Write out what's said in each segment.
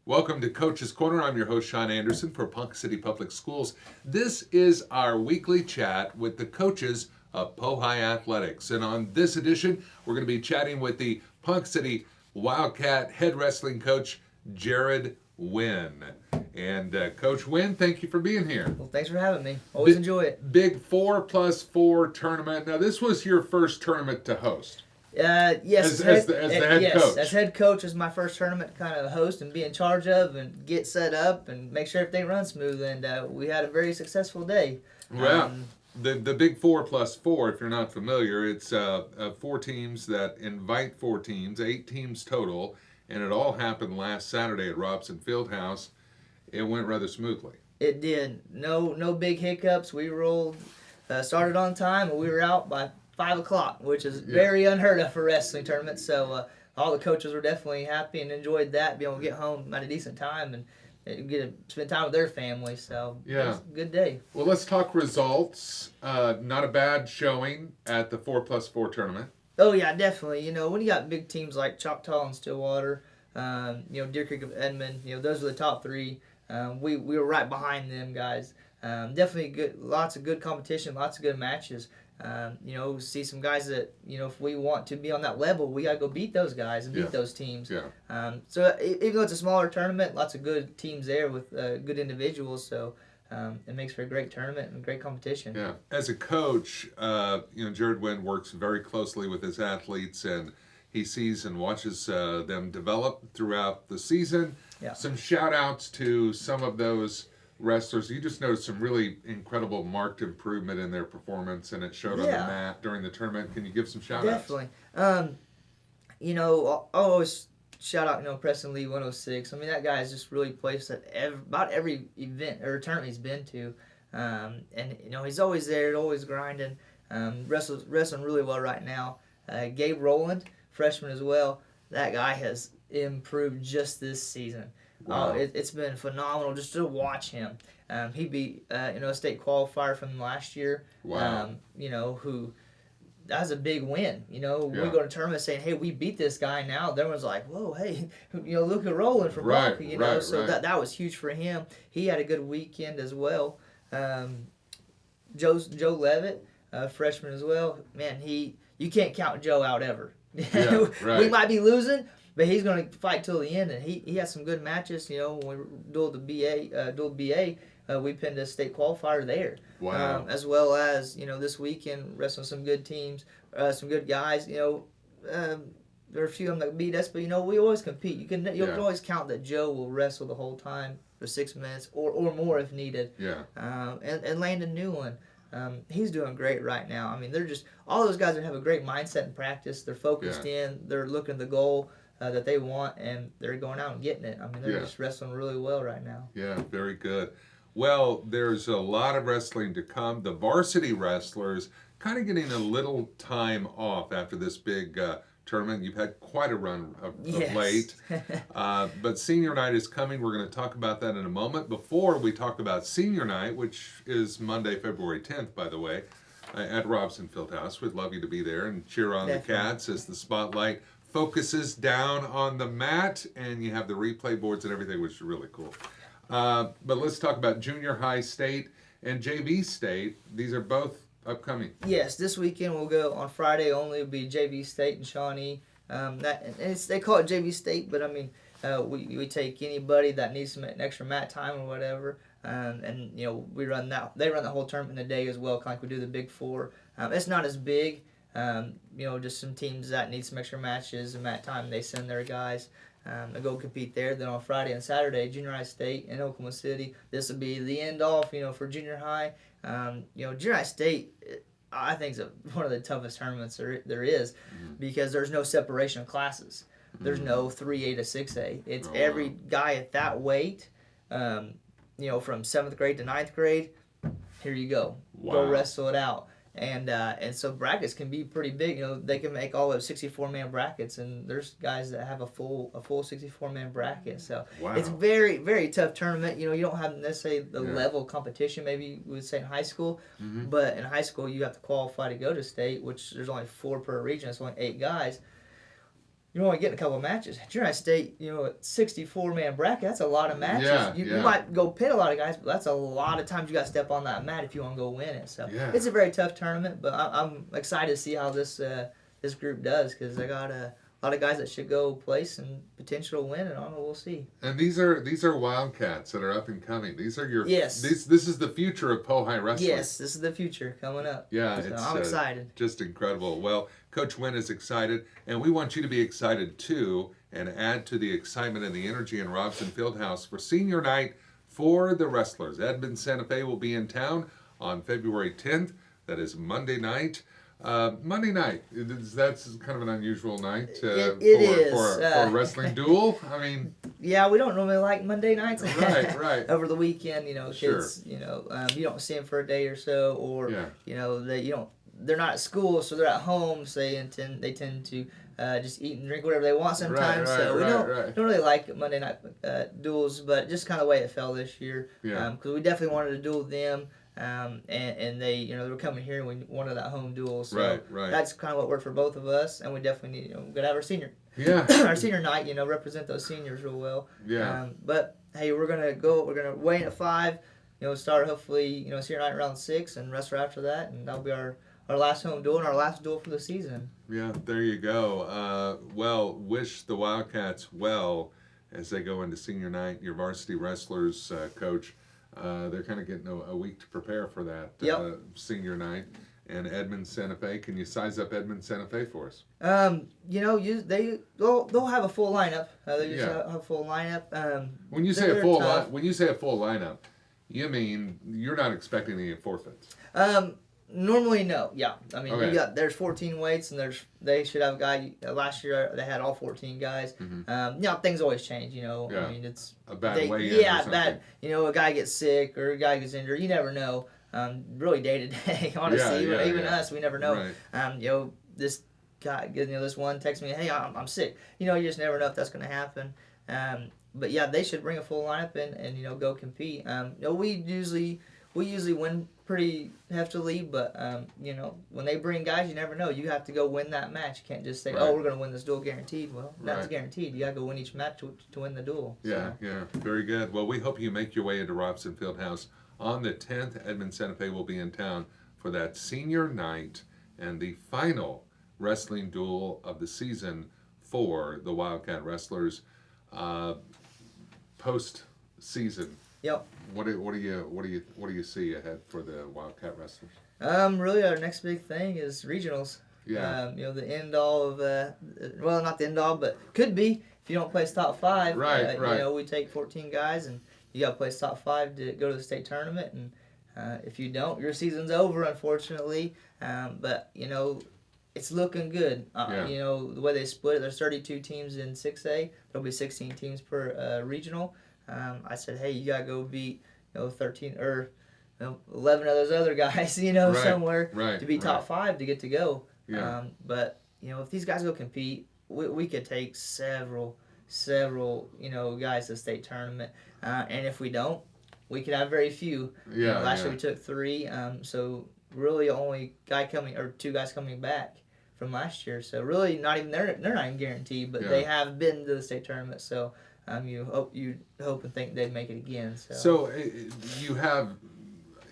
Welcome to Coach's Corner. I'm your host, Sean Anderson for Ponca City Public Schools. This is our weekly chat with the coaches of Pohai Athletics. And on this edition, we're going to be chatting with the Ponca City Wildcat head wrestling coach, Jared Wynn. And Coach Wynn, thank you for being here. Well, thanks for having me. Always enjoy it. Big 4+4 tournament. Now, this was your first tournament to host. Yes, as the head coach. As head coach is my first tournament to kind of host and be in charge of and get set up and make sure everything runs smooth. And we had a very successful day. Well, the big 4+4, if you're not familiar, it's 4 teams that invite 4 teams, 8 teams total, and it all happened last Saturday at Robson Fieldhouse. It went rather smoothly. It did. No big hiccups. We rolled, started on time, and we were out by 5 o'clock, which is very unheard of for wrestling tournaments. So all the coaches were definitely happy and enjoyed that, being able to get home at a decent time and get to spend time with their family. So it was a good day. Well, let's talk results. Not a bad showing at the 4+4 tournament. Oh yeah, definitely. You know, when you got big teams like Choctaw and Stillwater, Deer Creek of Edmond, those are the top 3. We were right behind them guys. Definitely good. Lots of good competition. Lots of good matches. See some guys that, if we want to be on that level, we got to go beat those guys and beat those teams. Yeah. So even though it's a smaller tournament, lots of good teams there with good individuals. So it makes for a great tournament and great competition. Yeah. As a coach, Jared Wynn works very closely with his athletes, and he sees and watches them develop throughout the season. Yeah. Some shout outs to some of those wrestlers. You just noticed some really incredible marked improvement in their performance, and it showed on the mat during the tournament. Can you give some shout outs? Definitely. I'll always shout out, Preston Lee 106. I mean, that guy has just really placed at about every event or tournament he's been to. And he's always there, always grinding, wrestling really well right now. Gabe Rowland, freshman as well, that guy has improved just this season. Wow. It's been phenomenal just to watch him. He beat a state qualifier from last year. Wow. Who that was a big win. We go to tournament saying, "Hey, we beat this guy." Now everyone's like, "Whoa, hey, look at Roland from Ponca." So that was huge for him. He had a good weekend as well. Joe Levitt, freshman as well. Man, you can't count Joe out ever. Yeah, right. We might be losing, but he's going to fight till the end, and he has some good matches. When we dueled the BA, we pinned a state qualifier there. Wow. As well as this weekend wrestling some good teams, some good guys. There are a few of them that beat us, but we always compete. You can always count that Joe will wrestle the whole time for 6 minutes or more if needed. Yeah. And Landon Newland. He's doing great right now. I mean, they're just all those guys that have a great mindset in practice. They're focused in. They're looking at the goal that they want, and they're going out and getting it. I mean, they're just wrestling really well right now. Yeah, very good. Well, there's a lot of wrestling to come. The varsity wrestlers kind of getting a little time off after this big tournament. You've had quite a run of late. But senior night is coming. We're going to talk about that in a moment. Before we talk about senior night, which is Monday, February 10th, by the way, at Robson Fieldhouse. We'd love you to be there and cheer on the Cats as the spotlight focuses down on the mat, and you have the replay boards and everything, which is really cool. But let's talk about junior high state and JV state. These are both upcoming. Yes, this weekend we'll go on Friday only. It'll be JV State and Shawnee. They call it JV State, but I mean we take anybody that needs some extra mat time or whatever, and we run that. They run the whole tournament in a day as well, kind of like we do the Big Four. It's not as big. Just some teams that need some extra matches and mat time. They send their guys. They go compete there. Then on Friday and Saturday, junior high state in Oklahoma City. This will be the end off, for junior high. Junior high state, I think is one of the toughest tournaments there is, because there's no separation of classes. There's no 3A to 6A. It's every guy at that weight, from 7th grade to 9th grade. Here you go. Wow. Go wrestle it out. And so brackets can be pretty big. They can make all of 64-man brackets, and there's guys that have a full 64-man bracket. So it's very, very tough tournament. You don't have necessarily the level of competition maybe we would say in high school, but in high school you have to qualify to go to state, which there's only 4 per region. It's only 8 guys. you're only getting a couple of matches. Junior State, a 64-man bracket, that's a lot of matches. Yeah, You yeah. might go pin a lot of guys, but that's a lot of times you got to step on that mat if you want to go win it. So Yeah. it's a very tough tournament, but I'm excited to see how this group does because I got a lot of guys that should go place and potential to win, and I don't know, we'll see. And these are Wildcats that are up and coming. These are your Yes. This is the future of Pohai wrestling. Yes, this is the future coming up. Yeah, so it's I'm excited. Just incredible. Well, Coach Wynn is excited, and we want you to be excited too, and add to the excitement and the energy in Robson Fieldhouse for senior night for the wrestlers. Edmond Santa Fe will be in town on February 10th. That is Monday night. Monday night, that's kind of an unusual night for a wrestling duel. I mean, yeah, we don't normally like Monday nights. Right. Over the weekend, kids, Sure. You don't see them for a day or so, or they're not at school, so they're at home. So they tend to just eat and drink whatever they want sometimes. So we don't really like Monday night duels, but just kind of the way it fell this year. Yeah. Because we definitely wanted to duel them. And they, they were coming here and we wanted that home duel. So right. that's kind of what worked for both of us. And we definitely need, we're going to have our senior night, represent those seniors real well. Yeah. But hey, we're going to weigh in at 5, start hopefully, senior night around 6 and wrestle after that. And that'll be our last home duel and our last duel for the season. Yeah, there you go. Well, wish the Wildcats well as they go into senior night. Your varsity wrestlers, Coach, they're kind of getting a week to prepare for that senior night. And Edmond Santa Fe, can you size up Edmond Santa Fe for us? They'll have a full lineup. They usually have a full lineup. When you say a full lineup, you mean you're not expecting any forfeits? Normally, no. Yeah, I mean, Okay. there's 14 weights, and they should have a guy. Last year they had all 14 guys. Mm-hmm. Things always change. Yeah. I mean, it's a bad weigh-in or something. bad. A guy gets sick or a guy gets injured. You never know. Really day to day, honestly. Even us, we never know. Right. This guy, this one texts me, "Hey, I'm sick." You just never know if that's going to happen. But yeah, they should bring a full lineup and go compete. We usually win pretty heftily, but when they bring guys, you never know. You have to go win that match. You can't just say, "Oh, we're going to win this duel guaranteed." Well, that's guaranteed. You got to go win each match to win the duel. Yeah, very good. Well, we hope you make your way into Robson Fieldhouse on the 10th. Edmond Santa Fe will be in town for that senior night and the final wrestling duel of the season for the Wildcat wrestlers. Post season. Yep. What do you see ahead for the Wildcat wrestlers? Really, our next big thing is regionals. Yeah. The end all of not the end all, but could be if you don't place top 5. Right. We take 14 guys, and you got to place top 5 to go to the state tournament, and if you don't, your season's over, unfortunately. But it's looking good. The way they split it, there's 32 teams in 6A. There'll be 16 teams per regional. I said, hey, you gotta go beat 13 or 11 of those other guys, somewhere to be top 5 to get to go. Yeah. But if these guys go compete, we could take several guys to the state tournament. And if we don't, we could have very few. Yeah. Last year we took 3. So really only 2 guys coming back from last year. So really they're not even guaranteed, but they have been to the state tournament. So. You hope and think they'd make it again. So you have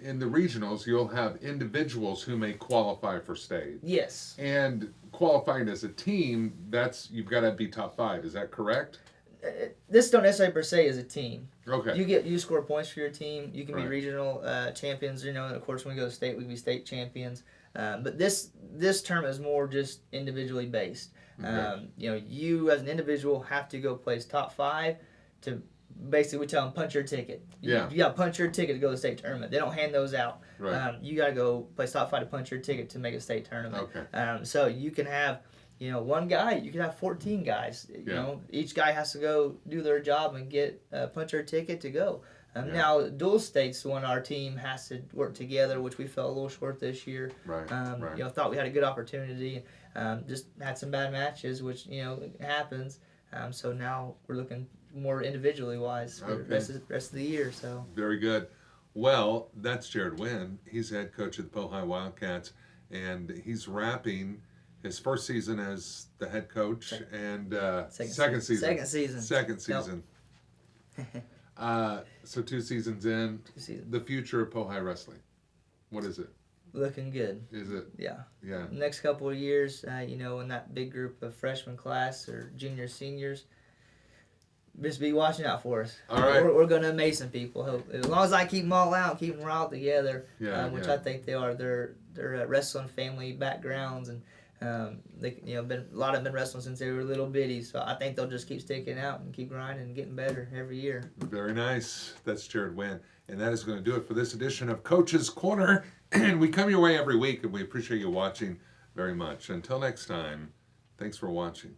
in the regionals, you'll have individuals who may qualify for state. Yes. And qualifying as a team, you've got to be top 5. Is that correct? This don't necessarily per se as a team. Okay. You score points for your team. You can be regional champions. And of course, when we go to state, we can be state champions. But this tournament is more just individually based. Okay. You as an individual have to go place top 5 to basically we tell them punch your ticket. You got to punch your ticket to go to the state tournament. They don't hand those out. Right. You got to go place top 5 to punch your ticket to make a state tournament. Okay. So you can have one guy. You can have 14 guys. Each guy has to go do their job and get punch their ticket to go. Now, dual states, when our team has to work together, which we fell a little short this year. Right. Thought we had a good opportunity. Just had some bad matches, which happens. So now we're looking more individually wise for the rest of the year. So very good. Well, that's Jared Wynn. He's head coach of the Pohai Wildcats, and he's wrapping his first season as the head coach and Second season. Second season. Second season. So 2 seasons in. 2 seasons. The future of Pohai wrestling. What is it? Looking good. Is it? Yeah. Yeah. Next couple of years, in that big group of freshman class or junior seniors, just be watching out for us. All right. We're going to amaze some people. As long as I keep them all out, keep them all together, which yeah. I think they are. They're wrestling family backgrounds, and they a lot of them been wrestling since they were little bitties. So I think they'll just keep sticking out and keep grinding and getting better every year. Very nice. That's Jared Wynn. And that is going to do it for this edition of Coach's Corner. And we come your way every week, and we appreciate you watching very much. Until next time, thanks for watching.